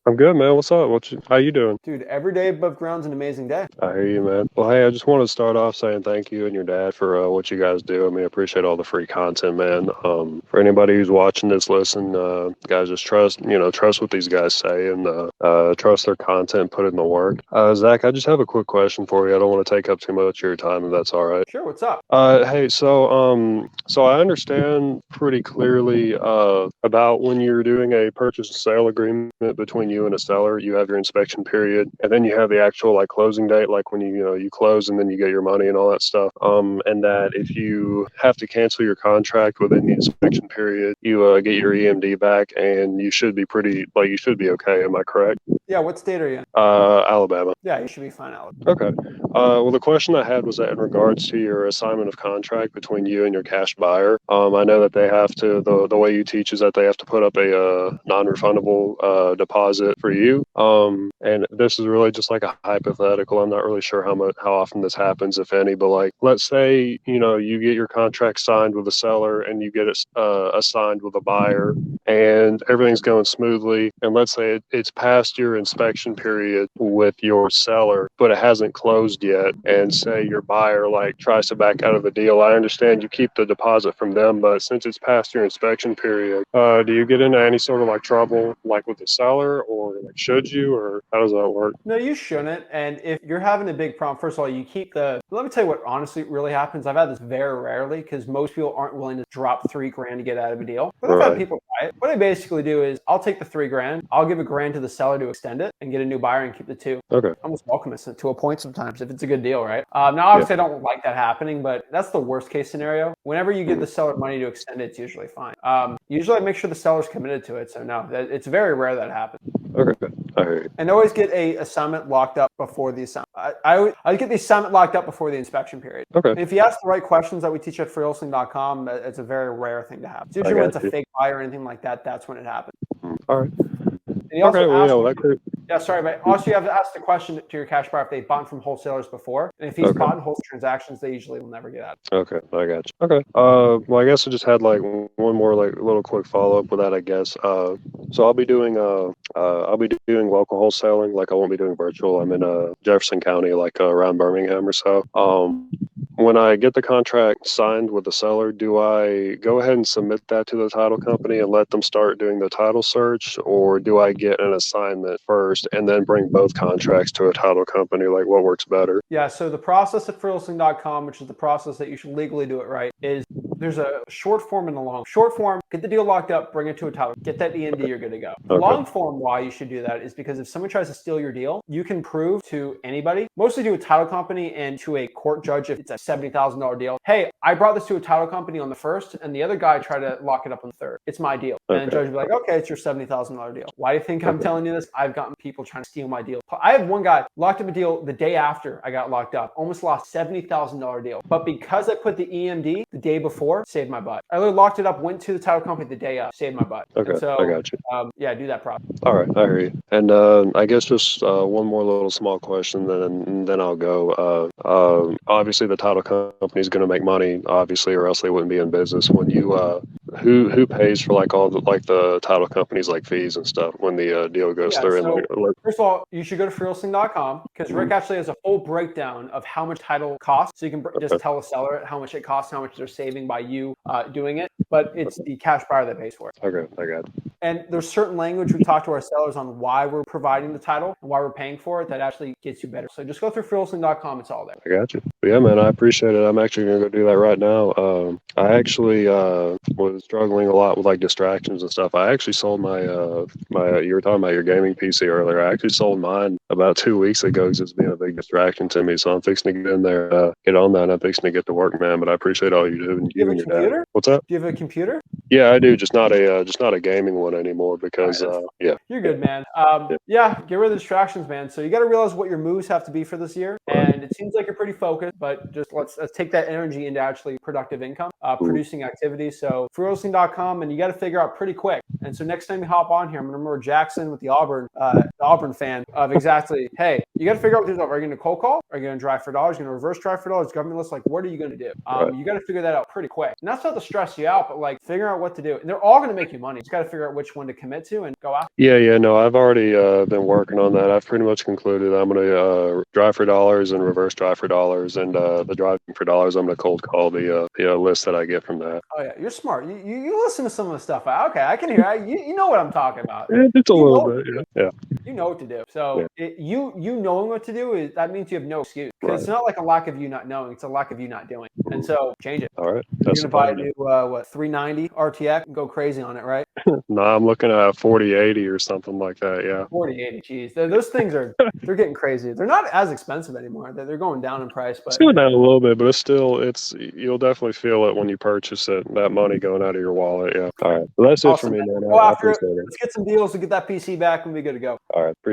I'm good, man. What's up? How you doing? Dude, every day above ground's an amazing day. I hear you, man. Well, hey, I just want to start off saying thank you and your dad for what you guys do. I mean, I appreciate all the free content, man. For anybody who's watching this, listen, guys, just trust what these guys say and trust their content, put in the work. Zach, I just have a quick question for you. I don't want to take up too much of your time, if that's all right. Sure, what's up? Hey, so I understand pretty clearly about when you're doing a purchase and sale agreement between you and a seller, you have your inspection period, and then you have the actual like closing date, like when you close and then you get your money and all that stuff. And that if you have to cancel your contract within the inspection period, you get your EMD back, and you should be you should be okay. Am I correct? Yeah, what state are you in? Alabama. Yeah, you should be fine, Alex. Okay. Well, the question I had was that in regards to your assignment of contract between you and your cash buyer. I know that they have to, the way you teach is that they have to put up a non-refundable deposit for you. And this is really just like a hypothetical. I'm not really sure how often this happens, if any, but like, let's say, you get your contract signed with a seller and you get it assigned with a buyer and everything's going smoothly. And let's say it's past your inspection period with your seller, but it hasn't closed yet. And say your buyer like tries to back out of the deal. I understand you keep the deposit from them, but since it's past your inspection period, do you get into any sort of like trouble like with the seller, or like should you, or how does that work? No, you shouldn't. And if you're having a big problem, first of all, you keep let me tell you what honestly really happens. I've had this very rarely because most people aren't willing to drop $3,000 to get out of a deal. But I've had Right. people buy it. What I basically do is I'll take the $3,000, I'll give $1,000 to the seller to extend it and get a new buyer and keep the two. Okay. I almost welcome it to a point sometimes if it's a good deal, right? Now, obviously, I don't like that happening, but that's the worst case scenario. Whenever you give the seller money to extend it, it's usually fine. Usually, I make sure the seller's committed to it. So no, it's very rare that happens. Okay. I hear you. And always get a assignment locked up before the assignment. I get the assignment locked up before the inspection period. Okay. And if you ask the right questions that we teach at freewholesaling.com, it's a very rare thing to happen. It's usually I when got it's a you. fake buyer or anything like that, that's when it happens. All right. And he Okay. also Well, yeah. asked, Well, that could. yeah, sorry, but also you have to ask the question to your cash buyer if they've bought from wholesalers before. And if he's Okay. bought in wholesale transactions, they usually will never get out. Okay, I got you. Okay. Well, I guess I just had like one more like little quick follow up with that, I guess. So I'll be doing local wholesaling. Like I won't be doing virtual. I'm in Jefferson County, like around Birmingham or so. When I get the contract signed with the seller, do I go ahead and submit that to the title company and let them start doing the title search, or do I get an assignment first and then bring both contracts to a title company? Like, what works better? Yeah, so the process at freewholesaling.com, which is the process that you should legally do it right, is there's a short form and a long. Short form, get the deal locked up, bring it to a title, get that EMD, you're good to go. The Okay. long form, why you should do that is because if someone tries to steal your deal, you can prove to anybody, mostly to a title company and to a court judge if it's a $70,000 deal. Hey, I brought this to a title company on the first, and the other guy tried to lock it up on the third. It's my deal. And the judge will be like, okay, it's your $70,000 deal. Why do you think I'm telling you this? I've gotten people trying to steal my deal. I have one guy locked up a deal the day after I got locked up, almost lost $70,000 deal. But because I put the EMD the day before, saved my butt. I literally locked it up, went to the title company the day of, saved my butt. Okay. And so, I got you. yeah, do that process. All right, I hear you. And I guess just one more little small question, then I'll go. Obviously, the title company is going to make money, obviously, or else they wouldn't be in business. When you who pays for like all the title companies like fees and stuff when the deal goes Yeah, through? so And like, first of all, you should go to freewholesaling.com because Rick actually has a full breakdown of how much title costs. So you can just tell a seller how much it costs, how much they're saving by you doing it. But it's the cash buyer that pays for it. okay, I got you. And there's certain language we talk to our sellers on why we're providing the title and why we're paying for it that actually gets you better. So just go through freewholesaling.com. It's all there. I got you. But yeah, man, I appreciate it. I'm actually gonna go do that right now. I actually was struggling a lot with like distractions and stuff. I actually sold my you were talking about your gaming PC earlier. I actually sold mine about 2 weeks ago because it's been a big distraction to me. So I'm fixing to get in there, get on that, and I'm fixing to get to work, man. But I appreciate all you do and Do you you have and a your dad. computer? What's up? Do you have a computer? Yeah, I do. Just not a gaming one anymore because yeah. You're good, man. Yeah, get rid of the distractions, man. So you got to realize what your moves have to be for this year. And and it seems like you're pretty focused, but just let's take that energy into actually productive income, producing activities. So freewheeling.com, and you got to figure out pretty quick. And so next time you hop on here, I'm gonna remember Jackson with the Auburn fan of exactly, hey, you got to figure out what to do. Are you going to cold call? Are you going to drive for dollars? Are you going to reverse drive for dollars? Government list, like, what are you going to do? You got to figure that out pretty quick. And that's not to stress you out, but like figure out what to do. And they're all going to make you money. You just got to figure out which one to commit to and go out. Yeah, no, I've already been working on that. I've pretty much concluded I'm going to drive for dollars and reverse drive for dollars, and the driving for dollars, I'm going to cold call the list that I get from that. Oh yeah, you're smart. You listen to some of the stuff. Okay, I can hear. You know what I'm talking about. It's a little bit, yeah. You know what to do. So you knowing what to do that means you have no excuse, because Right. it's not like a lack of you not knowing. It's a lack of you not doing. And so change it. All right, You're that's gonna buy a new 390 RTX and go crazy on it, right? No, I'm looking at 4080 or something like that. Yeah. 4080, geez, those things they're getting crazy. They're not as expensive anymore. They're going down in price, but It's going down a little bit, but you'll definitely feel it when you purchase it. That money going out of your wallet. Yeah. All right. Well, that's it for awesome, me, man. man. Go I after it. appreciate it. Let's get some deals to get that PC back and be good to go. All right.